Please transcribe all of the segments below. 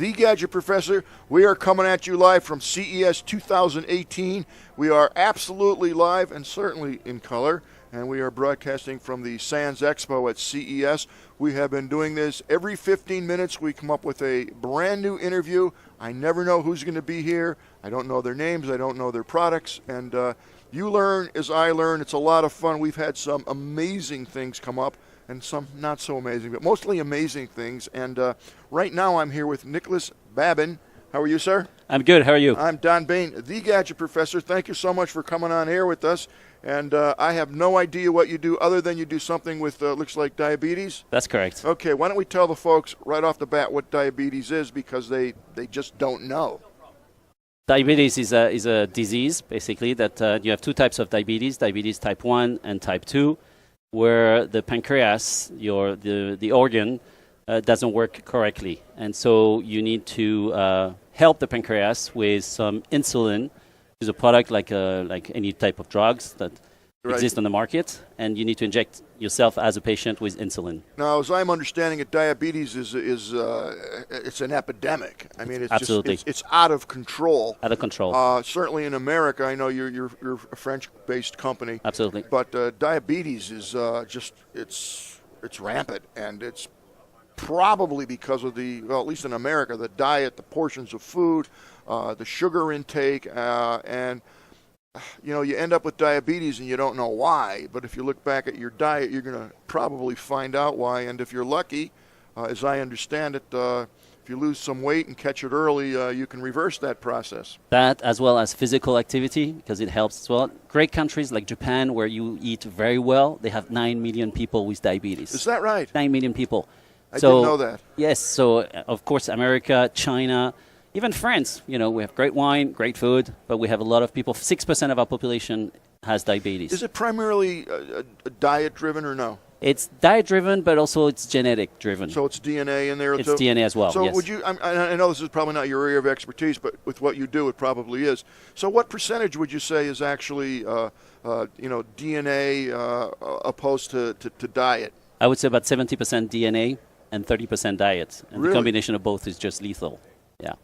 The Gadget Professor. We are coming at you live from CES 2018. We are absolutely live and certainly in color, and we are broadcasting from the Sands Expo at CES. We have been doing this every 15 minutes. We come up with a brand new interview. I never know who's going to be here. I don't know their names. I don't know their products. And you learn as I learn. It's a lot of fun. We've had some amazing things come up and some not so amazing, but mostly amazing things. And right now I'm here with Nicholas Babin. How are you, sir? I'm good. How are you? I'm Don Bain, the Gadget Professor. Thank you so much for coming on air with us. And I have no idea what you do other than you do something with, looks like diabetes. That's correct. Okay, why don't we tell the folks right off the bat what diabetes is, because they just don't know. Diabetes is a disease, basically, that you have two types of diabetes type 1 and type 2, where the pancreas, the organ, doesn't work correctly. And so you need to help the pancreas with some insulin, which is a product like any type of drugs that exist on the market, and you need to inject yourself as a patient with insulin. Now, as I'm understanding it, diabetes is it's an epidemic. I mean, it's absolutely it's out of control. Out of control. Certainly in America, I know you're a French-based company. Absolutely. But diabetes is it's rampant, and it's probably because of at least in America, the diet, the portions of food, the sugar intake, and you end up with diabetes and you don't know why. But if you look back at your diet, you're going to probably find out why. And if you're lucky, as I understand it, if you lose some weight and catch it early, you can reverse that process. That, as well as physical activity, because it helps as well. Great countries like Japan, where you eat very well, they have 9 million people with diabetes. Is that right? 9 million people. I didn't know that. Yes. So, of course, America, China, even France, we have great wine, great food, but we have a lot of people. 6% of our population has diabetes. Is it primarily diet-driven or no? It's diet-driven, but also it's genetic-driven. So it's DNA in there? It's DNA as well, so yes. Would you? I know this is probably not your area of expertise, but with what you do, it probably is. So what percentage would you say is actually DNA opposed to diet? I would say about 70% DNA and 30% diet. And really? The combination of both is just lethal. Yeah.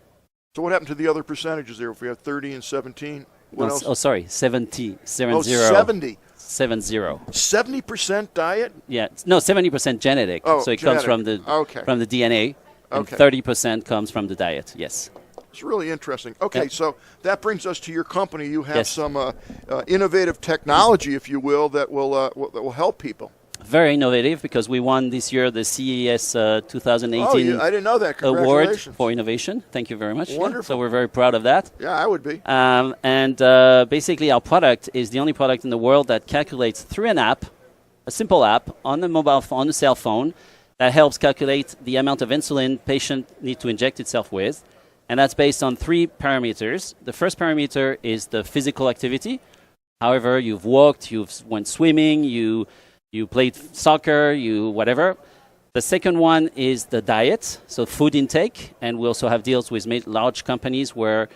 So what happened to the other percentages there? If we have 30 and 17, what else? Oh, sorry, 70. 70. Oh, 70. 70. 70% diet? Yeah. No, 70% genetic. Oh, so it genetic. comes from the DNA, and 30% comes from the diet. Yes. It's really interesting. Okay, so that brings us to your company. You have some innovative technology, if you will, that will help people. Very innovative, because we won this year the CES 2018 I didn't know that. award for innovation. Thank you very much. Wonderful. Yeah, so we're very proud of that. Yeah, I would be. And basically our product is the only product in the world that calculates through an app, a simple app on the mobile phone, on the cell phone, that helps calculate the amount of insulin patient need to inject itself with. And that's based on 3 parameters. The first parameter is the physical activity. However, you've walked, you've went swimming, you played soccer, whatever. The second one is the diet, so food intake. And we also have deals with large companies where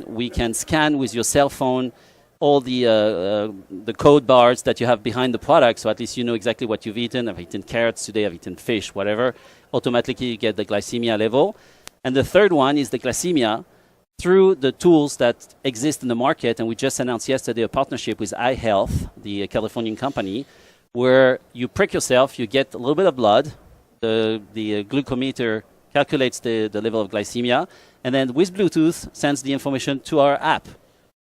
we can scan with your cell phone all the code bars that you have behind the product, so at least you know exactly what you've eaten. I've eaten carrots today, I've eaten fish, whatever. Automatically you get the glycemia level. And the third one is the glycemia through the tools that exist in the market. And we just announced yesterday a partnership with iHealth, the Californian company, where you prick yourself, you get a little bit of blood, the glucometer calculates the level of glycemia, and then with Bluetooth sends the information to our app.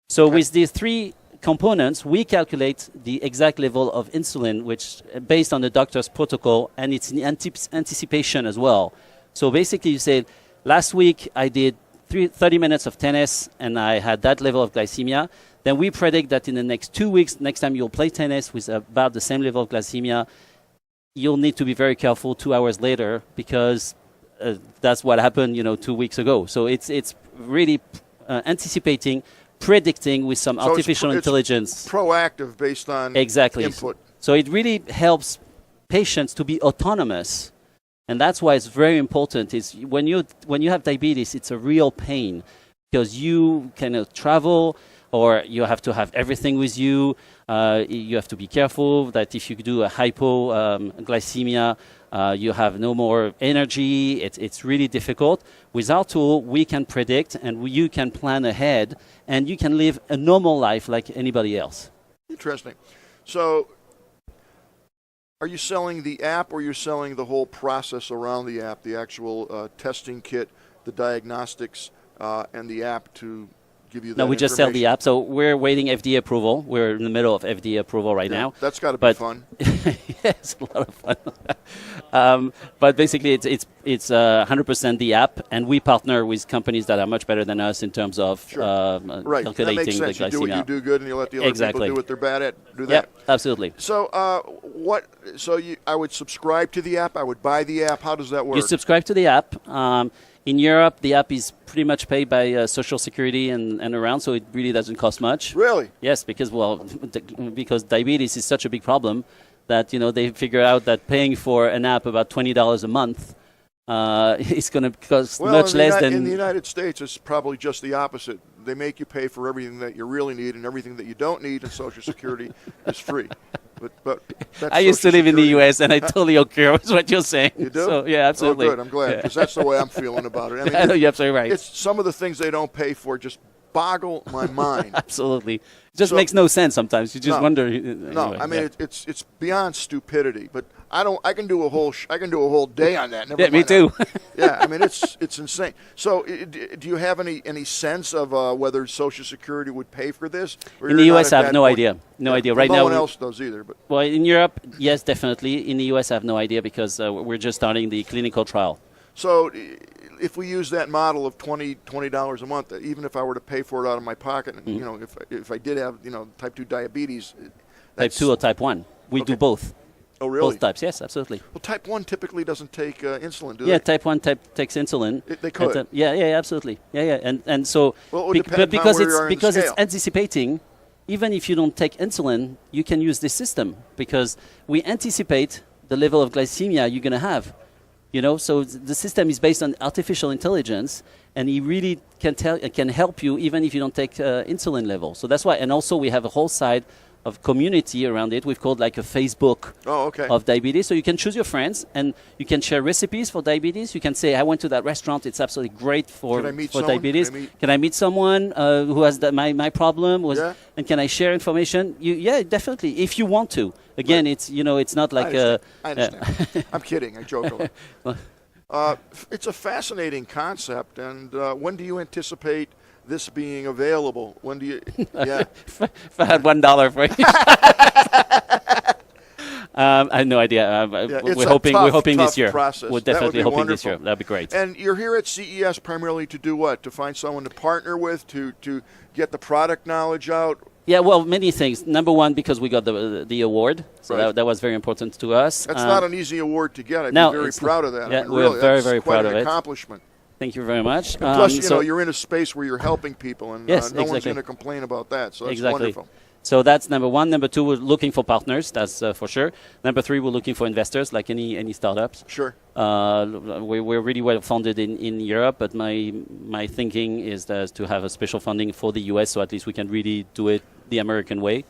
So with these 3 components, we calculate the exact level of insulin, which based on the doctor's protocol, and it's in anticipation as well. So basically you say, last week I did 30 minutes of tennis and I had that level of glycemia. Then we predict that in the next 2 weeks, next time you'll play tennis with about the same level of glycemia, you'll need to be very careful 2 hours later, because that's what happened, 2 weeks ago. So it's really anticipating, predicting with some artificial intelligence. It's proactive based on input. So it really helps patients to be autonomous. And that's why it's very important. Is when you have diabetes, it's a real pain, because you cannot travel, or you have to have everything with you. You have to be careful that if you do a hypoglycemia, You have no more energy. It's really difficult. With our tool, we can predict and you can plan ahead, and you can live a normal life like anybody else. Interesting. So, are you selling the app, or you're selling the whole process around the app, the actual testing kit, the diagnostics, and the app to give you that? No, we just sell the app. So we're waiting FDA approval. We're in the middle of FDA approval right now. That's got to be fun. Yeah, it's a lot of fun. But basically, it's 100% the app, and we partner with companies that are much better than us in terms of calculating that makes sense. the glycemia. You do what you do good, and you let the other people do what they're bad at. Do that. Yeah, absolutely. So, I would subscribe to the app. I would buy the app. How does that work? You subscribe to the app. In Europe, the app is pretty much paid by Social Security and around, so it really doesn't cost much. Really? Yes, because because diabetes is such a big problem that they figure out that paying for an app about $20 a month is going to cost much less than. In the United States, it's probably just the opposite. They make you pay for everything that you really need, and everything that you don't need, and Social Security is free. But I used to live in the U.S., and I totally agree with what you're saying. You do? So, yeah, absolutely. Oh, good. I'm glad, because that's the way I'm feeling about it. I know you're absolutely right. It's some of the things they don't pay for just boggle my mind. Absolutely. It just makes no sense sometimes. You just wonder. No, I mean, it's beyond stupidity. But I can do a whole day on that. Never mind me too. Yeah, I mean, it's insane. So, do you have any sense of whether Social Security would pay for this? In the U.S., I have no idea. No idea. Right now, no one else does either. But well, in Europe, yes, definitely. In the U.S., I have no idea because we're just starting the clinical trial. So, if we use that model of $20 a month, even if I were to pay for it out of my pocket, if I did have type 2 diabetes, type 2 or type 1, we do both. Oh, really? Both types, yes, absolutely. Well, type 1 typically doesn't take insulin, do they? Yeah, type 1 takes insulin. They could. Yeah, absolutely. Yeah, and so because it's anticipating. Even if you don't take insulin, you can use this system because we anticipate the level of glycemia you're going to have. So the system is based on artificial intelligence, and it really can help you even if you don't take insulin level. So that's why, and also we have a whole side of community around it. We've called like a Facebook of diabetes. So you can choose your friends, and you can share recipes for diabetes. You can say, I went to that restaurant. It's absolutely great for diabetes. Can I meet someone who has my problem? And can I share information? Yeah, definitely, if you want to. Again, it's not like I understand. I'm kidding. I joke a lot. It's a fascinating concept. And when do you anticipate this being available? When do you? Yeah. If I had $1 for you. I have no idea. We're hoping this year. Process. We're definitely hoping wonderful. this year. That'd be great. And you're here at CES primarily to do what? To find someone to partner with, to get the product knowledge out. Yeah, well, many things. Number one, because we got the award, so that was very important to us. That's not an easy award to get. I'd be very proud of that. Yeah, we're very, very proud of it. Accomplishment. Thank you very much. Plus, you're in a space where you're helping people, and no one's going to complain about that. So that's wonderful. So that's number one. Number two, we're looking for partners. That's for sure. Number three, we're looking for investors, like any startups. Sure. We're really well funded in Europe, but my thinking is to have a special funding for the US, so at least we can really do it the American way,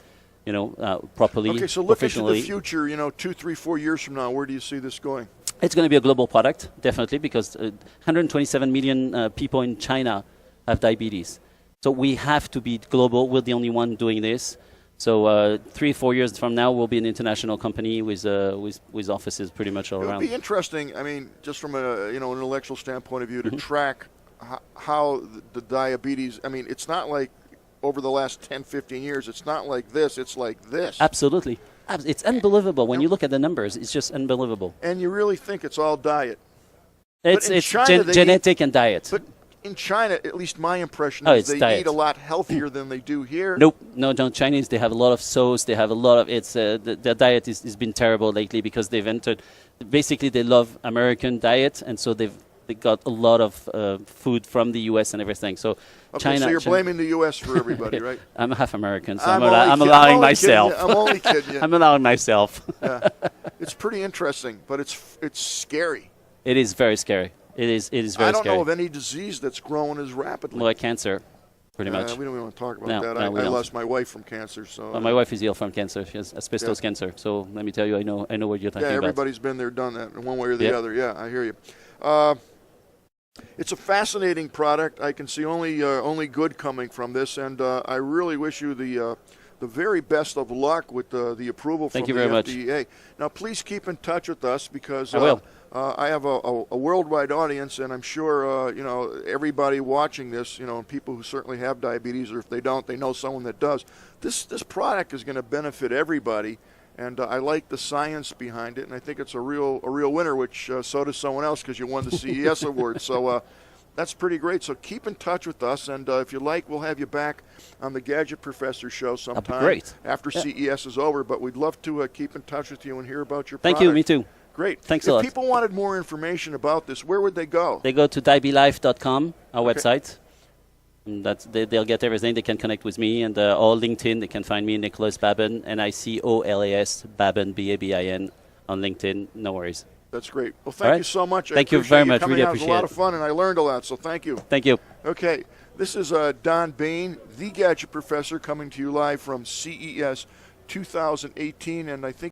properly. Okay, so look into the future. 2, 3, 4 years from now, where do you see this going? It's going to be a global product, definitely, because 127 million people in China have diabetes. So we have to be global. We're the only one doing this. So 3, 4 years from now, we'll be an international company with offices pretty much all around. It would be interesting, just from an intellectual standpoint of view, to track how the diabetes, it's not like over the last 10, 15 years, it's not like this, it's like this. Absolutely. It's unbelievable. When you look at the numbers, it's just unbelievable. And you really think it's all diet. It's genetic and diet. But in China, at least my impression is they eat a lot healthier than they do here. Nope. No, Chinese, they have a lot of sauce. They have a lot of, their diet has been terrible lately because they've entered, basically they love American diet, and so they got a lot of food from the U.S. and everything. So China. So you're blaming the U.S. for everybody, right? I'm half American, so I'm allowing myself. I'm only kidding you. I'm allowing myself. Yeah. It's pretty interesting, but it's scary. It is very scary. It is very scary. I don't know of any disease that's growing as rapidly. Like cancer. pretty much. We don't even want to talk about No, that. no, we I don't. lost my wife from cancer. So Well, my wife is ill from cancer. She has asbestos cancer. So let me tell you, I know what you're talking about. everybody's been there, done that, in one way or the Yep. other. Yeah, I hear you. It's a fascinating product. I can see only good coming from this, and I really wish you the very best of luck with the approval from Thank you the very much. FDA. Now, please keep in touch with us because I will. I have a worldwide audience, and I'm sure everybody watching this, people who certainly have diabetes, or if they don't, they know someone that does. This product is going to benefit everybody. And I like the science behind it, and I think it's a real winner, which so does someone else because you won the CES award. So that's pretty great. So keep in touch with us, and if you like, we'll have you back on the Gadget Professor show sometime great. after CES is over. But we'd love to keep in touch with you and hear about your Thank product. you. Me too. Great. Thanks if a lot. people wanted more information about this, where would they go? They go to diablive.com, our Okay. website. And they'll get everything. They can connect with me, and or LinkedIn. They can find me, Nicholas Babin, Nicolas Babin, Babin, on LinkedIn. No worries. That's great. Well, thank you so much. Thank you appreciate very much. coming Really out. It was a lot appreciate of fun, and I learned a lot, so thank you. Thank you. Okay, this is Don Bain, the Gadget Professor, coming to you live from CES 2018, and I think